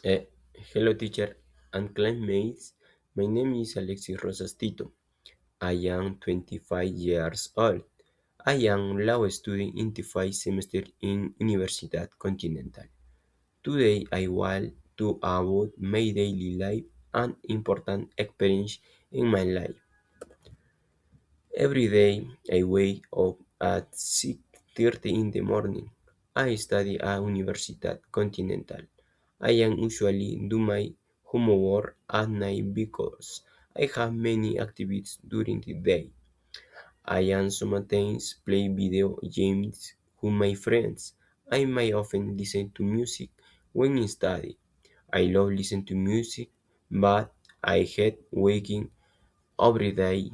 Eh, Hello, teacher and classmates. My name is Alexis Rosas Tito. I am 25 years old. I am law student in the 5th semester in Universidad Continental. Today, I want to about my daily life and important experience in my life. Every day, I wake up at 6:30 in the morning. I study at Universidad Continental. I am usually do my homework at night because I have many activities during the day. I am sometimes play video games with my friends. I may often listen to music when I study. I love listening to music, but I hate waking every day.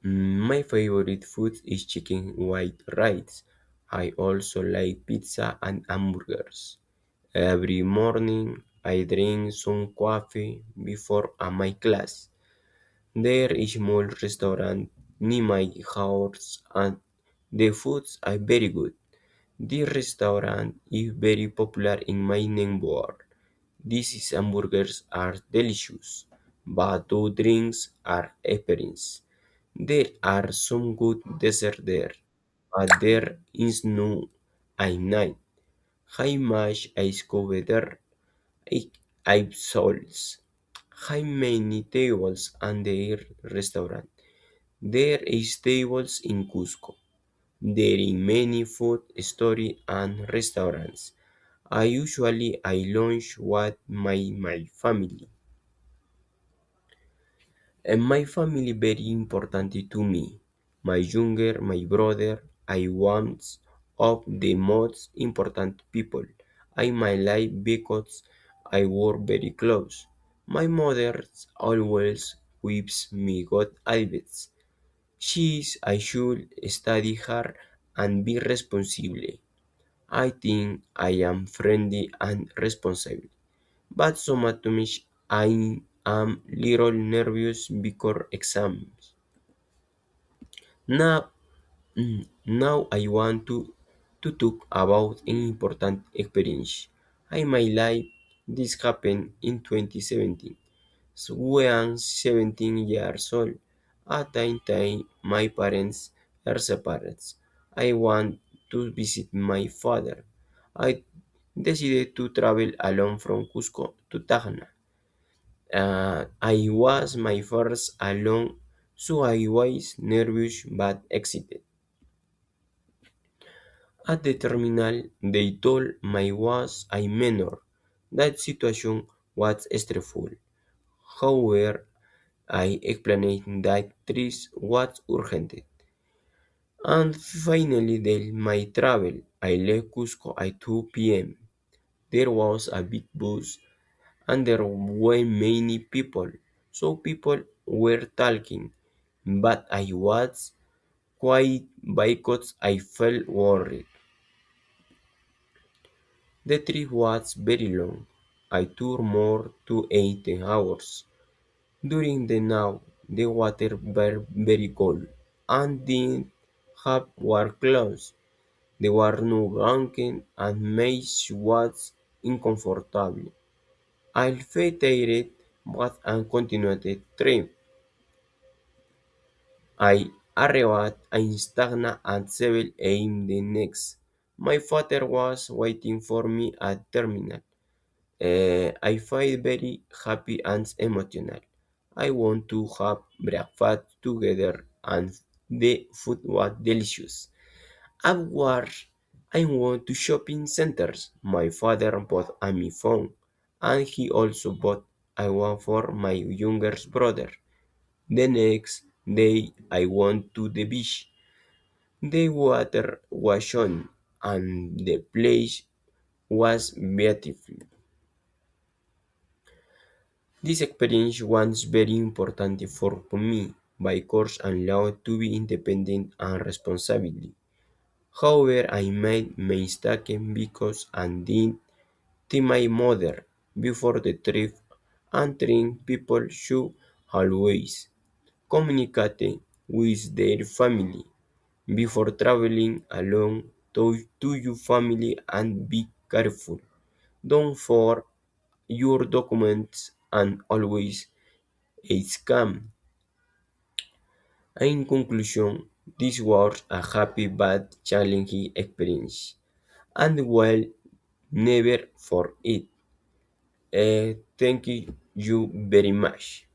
My favorite food is chicken white rice. I also like pizza and hamburgers. Every morning I drink some coffee before my class. There is a small restaurant near my house and the foods are very good. This restaurant is very popular in my neighborhood. These hamburgers are delicious, but the drinks are experience. There are some good desserts there, but there is no I night. How much ice cover there? I souls. How many tables and their restaurant? There is tables in Cusco. There are many food stores and restaurants. I lunch with my family. And my family very important to me. My brother, I want of the most important people in my life because I work very close. My mother always gives me good advice. I should study hard and be responsible. I think I am friendly and responsible, but sometimes I am little nervous before exams. Now, now I want to talk about an important experience in my life. This happened in 2017. So when I'm 17 years old, at that time my parents are separated. I want to visit my father. I decided to travel alone from Cusco to Tacna. I was my first alone, so I was nervous but excited. At the terminal, they told me was a minor. That situation was stressful. However, I explained that this was urgent. And finally, my travel. I left Cusco at 2 p.m. There was a big bus and there were many people. So people were talking, but I was quiet because I felt worried. The trip was very long. I took more to 18 hours. During the night, the water were very cold and didn't have warm clothes. There were no blanket and mesh was uncomfortable. I felt tired but I continued the trip. I arrived in Stagna at 7 a.m. the next. My father was waiting for me at terminal. I feel very happy and emotional. I want to have breakfast together and the food was delicious. Afterwards, I went to shopping centers. My father bought a me phone and he also bought a one for my younger brother. The next day I went to the beach. The water was on and the place was beautiful. This experience was very important for me because I allowed to be independent and responsible. However, I made mistakes because I didn't tell my mother before the trip and think people should always communicate with their family before traveling alone to your family and be careful. Don't for your documents and always a scam. In conclusion, this was a happy but challenging experience and will never forget. Thank you very much.